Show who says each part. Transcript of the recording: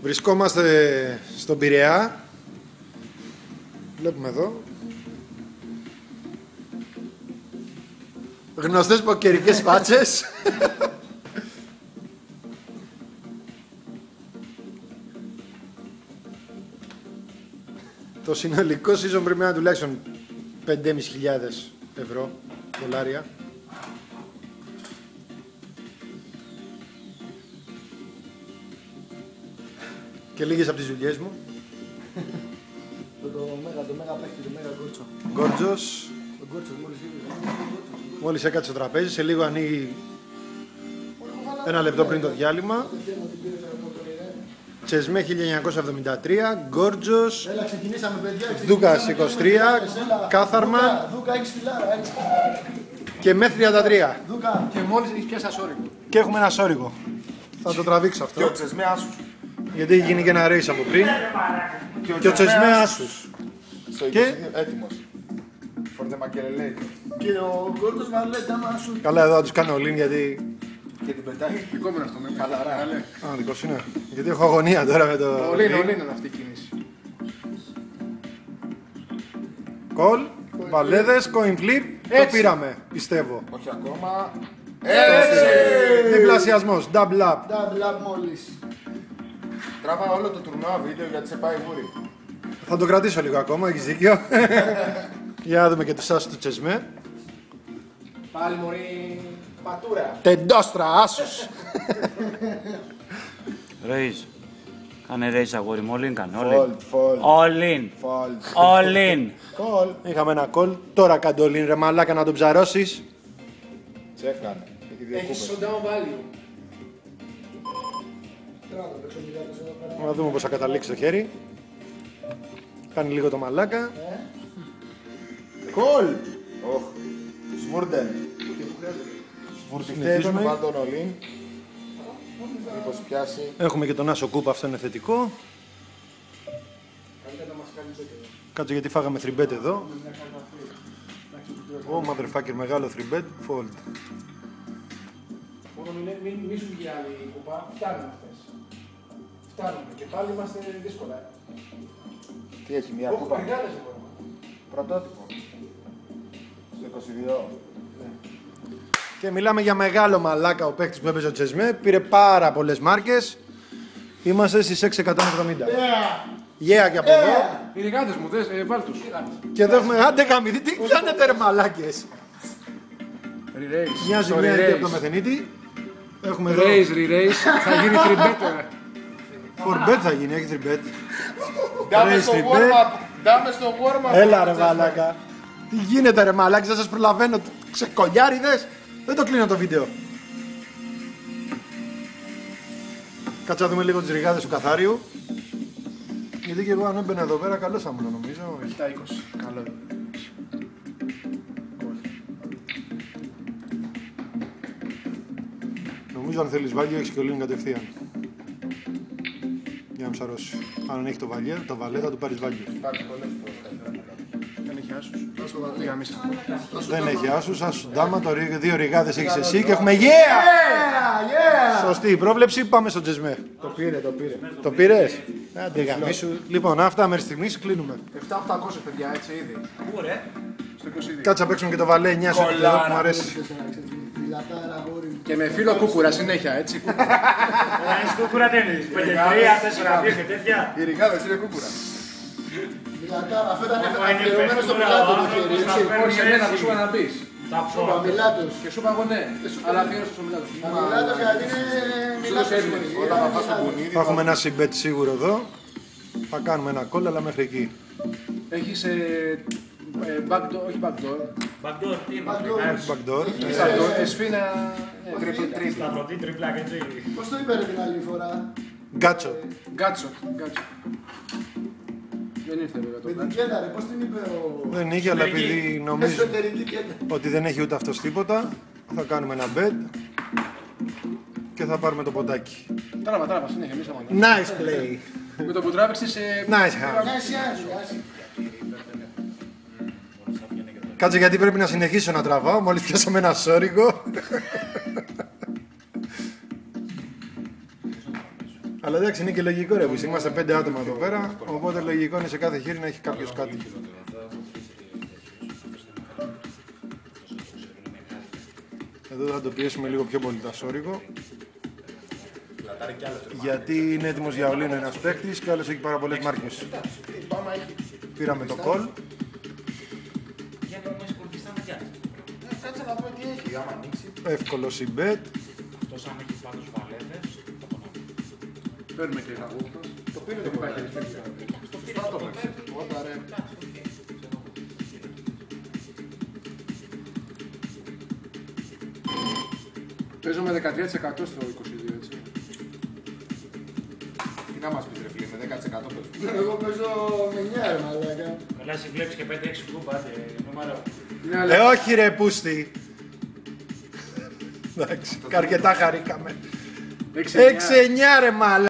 Speaker 1: Βρισκόμαστε στον Πειραιά. Βλέπουμε εδώ. Γνωστές ποκερικές φάτσες. Το συνολικό season πρέπει να είναι τουλάχιστον 5.500 ευρώ, δολάρια. Και λίγες από τις δουλειές μου.
Speaker 2: Το μέγα παίχτη, το μέγα Γκόρτσο.
Speaker 1: Γκόρτζος.
Speaker 2: Ο Γκόρτσος
Speaker 1: Μόλις έκατσε στο τραπέζι, σε λίγο ανοίγει ένα λεπτό πριν το διάλειμμα. Τσεσμέ 1973, Γκόρτζος,
Speaker 2: Έλα, ξεκινήσαμε παιδιά.
Speaker 1: Δούκας 23, Κάθαρμαν
Speaker 2: Δούκα, έχεις φιλάρα, έτσι.
Speaker 1: και Μεθ 33.
Speaker 2: Δούκα. Και μόλις έχεις πιάσει ασόρικο.
Speaker 1: Και έχουμε ένα σόρυγο. Θα το τραβήξω
Speaker 3: Και ο
Speaker 1: αυτό.
Speaker 3: Τσεσμέ Άσους.
Speaker 1: Γιατί έχει γίνει και ένα race από πριν. Και ο Τσεσμέ Άσους.
Speaker 3: Στο 22
Speaker 1: Και-
Speaker 3: έτοιμος. For the Makelele.
Speaker 2: Και ο Γκόρτσος βαλέτα μας σου.
Speaker 1: Καλά, εδώ θα τους κάνω all-in γιατί.
Speaker 3: Και την πετάει.
Speaker 4: Δικό μου είναι αυτό, με
Speaker 3: Χαλαρά.
Speaker 1: Α, δικός είναι. Γιατί έχω αγωνία τώρα με το.
Speaker 4: Όλοι είναι αυτή η κίνηση.
Speaker 1: Κολ, βαλέδες, coin flip. Το πήραμε, πιστεύω.
Speaker 3: Όχι ακόμα.
Speaker 1: Διπλασιασμός, double up.
Speaker 2: Double up μόλις.
Speaker 3: Τράβα όλο το τουρνουά βίντεο γιατί σε πάει γούρι.
Speaker 1: Θα το κρατήσω λίγο ακόμα, έχεις δίκιο. Για να δούμε και τους άσους του Τσεσμέ.
Speaker 2: Πάλι μωρή πατούρα.
Speaker 1: Τεντόστρα, άσους.
Speaker 5: Raise. Κάνε raise αγόρι μου, all in κάνε, all in.
Speaker 3: Fold, fold,
Speaker 5: All in.
Speaker 3: fold.
Speaker 5: All in.
Speaker 3: Call.
Speaker 1: Είχαμε ένα call. Τώρα κάντε all in ρε μαλάκα να τον ψαρώσεις.
Speaker 3: Τσέκανε. Έχει δύο
Speaker 2: Έχεις
Speaker 3: κούπες.
Speaker 2: showdown value. Τράβο, παίξω μιλάτος εδώ πέρα.
Speaker 1: Να δούμε πώς θα καταλήξει το χέρι. Κάνει λίγο το μαλάκα.
Speaker 3: Call. Οχ. Σβούρντεν. Σβουρτιχτέτον,
Speaker 1: Συνεχίζουμε.
Speaker 3: βάλ τον Ολύν. Μήπως πιάσει.
Speaker 1: Έχουμε και τον άσο κούπα, αυτό είναι θετικό. Κάτσε γιατί φάγαμε 3bet εδώ. Ω, motherfucker, μεγάλο 3bet, fold.
Speaker 2: Μόνο μην σου βγει άλλη κουπά. Φτάνουν αυτές. Φτάνουν. Και πάλι είμαστε δύσκολα.
Speaker 3: Τι έχει, μία
Speaker 2: Όχι,
Speaker 3: κούπα.
Speaker 2: περγάδες μπορούμε.
Speaker 3: Πρωτότυπο. Στο 22.
Speaker 1: Και μιλάμε για μεγάλο μαλάκα ο παίκτης που έπαιζε ο Τσεσμέ. Πήρε πάρα πολλές μάρκες. Είμαστε στις 670. Yeah, και από εδώ.
Speaker 4: Οι ρηγάτες μου, βάλ τους.
Speaker 1: Και εδώ έχουμε. Άντε γαμίδι, τι πιάνετε ρε μαλάκες.
Speaker 4: Re-raise.
Speaker 1: Μια ζημιά εκεί από το μεθενίτη. Έχουμε εδώ.
Speaker 4: Raise, re-raise. Θα γίνει 3-bet.
Speaker 1: For bet θα γίνει, έχει 3bet.
Speaker 3: Ντάμε
Speaker 1: Raise
Speaker 3: στο
Speaker 1: three bet.
Speaker 3: warm-up. Ντάμε στο warm-up.
Speaker 1: Έλα ρε μαλάκα. Τι γίνεται ρε μαλάκες, δεν σας προλαβαίνω. Ξεκολιάριδες. Δεν το κλείνω το βίντεο. Κάτσε να δούμε λίγο τις ρηγάδες του καθάριου. Γιατί και εγώ αν έμπαινα εδώ πέρα καλώς θα ήμουν νομίζω.
Speaker 4: 7-20. Καλό.
Speaker 1: Νομίζω αν θέλεις βάλιο έχεις και ο Λίνη κατευθείαν. Για να ψαρώσει. Αν έχει το βαλέ θα του πάρεις βάλιο.
Speaker 4: Δεν έχει άσους. Τι γαμίσα.
Speaker 1: Δεν έχει άσους, άσους ντάμα, δύο ρηγάδες έχεις εσύ και έχουμε yeah! Σωστή η πρόβλεψη, πάμε στο Τσεσμέ.
Speaker 2: Το πήρε, το πήρε.
Speaker 1: Το πήρες? Άντε γαμίσου. Λοιπόν, αυτά μέχρι στιγμής κλείνουμε.
Speaker 4: 7-800 παιδιά, έτσι ήδη.
Speaker 5: Πού ρε?
Speaker 4: Στο 22.
Speaker 1: Κάτσε να παίξουμε και το βαλέ 9 σου εδώ που μου αρέσει.
Speaker 2: Φιλατάρα, γόρι.
Speaker 4: Και με φίλο κούκουρα συνέχεια, έτσι.
Speaker 5: Έχεις κούκουρα τέννις, 5-3, 4-2 και τέτοια.
Speaker 3: Οι ρηγάδες είναι κούκουρα.
Speaker 2: Φιλατάρα, αυτό ήταν
Speaker 5: Ω, είναι
Speaker 2: αφιερωμένο στο
Speaker 5: υπερσούρα,
Speaker 2: πιλάτο
Speaker 5: ο
Speaker 2: το
Speaker 5: άνθρωπος
Speaker 2: χέρι,
Speaker 5: να
Speaker 2: έτσι.
Speaker 5: παίρνει
Speaker 4: Όχι για μένα που
Speaker 5: έτσι.
Speaker 4: σου είπα να πεις.
Speaker 5: Τα
Speaker 2: Σούπα, Μιλάτος.
Speaker 4: Και σου είπα εγώ ναι. Αλλά αφιέρωσα στο μιλάτο.
Speaker 2: Μιλάτος γιατί είναι Μιλάτος.
Speaker 3: Όταν θα φας το μπουνίδι.
Speaker 1: Θα έχουμε ένα συμπέτ σίγουρο εδώ. Θα κάνουμε ένα κόλλ, αλλά μέχρι εκεί.
Speaker 4: Έχεις backdoor, όχι backdoor.
Speaker 5: Backdoor, τι είμαστε,
Speaker 1: Backdoor.
Speaker 4: Εσφίνα
Speaker 5: σταυρωτή, τριπλάκ, έτσι.
Speaker 2: Πώς το είπε ρε την άλλη φορά.
Speaker 1: Γκάτσο.
Speaker 4: γκάτσο. Δεν ήρθε βέβαια το
Speaker 2: Με την
Speaker 4: γκάτσο.
Speaker 2: κέντα ρε, πώς την είπε ο...
Speaker 1: Δεν είχε, αλλά επειδή νομίζω
Speaker 2: Εσωτερική κέντα.
Speaker 1: ότι δεν έχει ούτε αυτός τίποτα, θα κάνουμε ένα bed και θα πάρουμε το ποτάκι.
Speaker 4: Τράβα, συνέχεια, μη σταματάς.
Speaker 1: Nice play.
Speaker 4: Με το που τράβηξες...
Speaker 1: Nice hand.
Speaker 2: Ναι, εσύ άσε.
Speaker 1: Κάτσε γιατί πρέπει να συνεχίσω να τραβάω, μόλις πιάσαμε ένα σόρικο. Αλλά εντάξει, είναι και λογικό ρε, που είμαστε 5 άτομα εδώ πέρα, οπότε λογικό είναι σε κάθε χέρι να έχει κάποιος κάτι. Εδώ θα το πιέσουμε λίγο πιο πολύ τασόρικο. Γιατί είναι έτοιμος για ολίνο ένας παίκτης και άλλος έχει πάρα πολλές μάρκες. Πήραμε το call.
Speaker 3: Κάτσε να δούμε τι έχει, άμα ανοίξει.
Speaker 1: Εύκολο συμπέτ.
Speaker 5: Αυτός αν έχει πάντως βαλέτες, θα τον ανοίξει.
Speaker 4: Παίρνουμε και αγούχτα.
Speaker 3: Το πήρε το κομμάτι. Σωστά το παίξει. Όταν ρε.
Speaker 4: Παίζω με 13% στο 22, έτσι.
Speaker 3: Τι να μας πεις ρε φίλε, με 10% παίζω. Εγώ παίζω με 9 ρε μαλάκα.
Speaker 5: Καλά, εσύ βλέπεις και 5-6 κούπα, νούμερο.
Speaker 4: Ναι, αλλά
Speaker 1: Όχι ρε πούστη. Εντάξει, αρκετά χαρήκαμε. 6-9 ρε μάλα.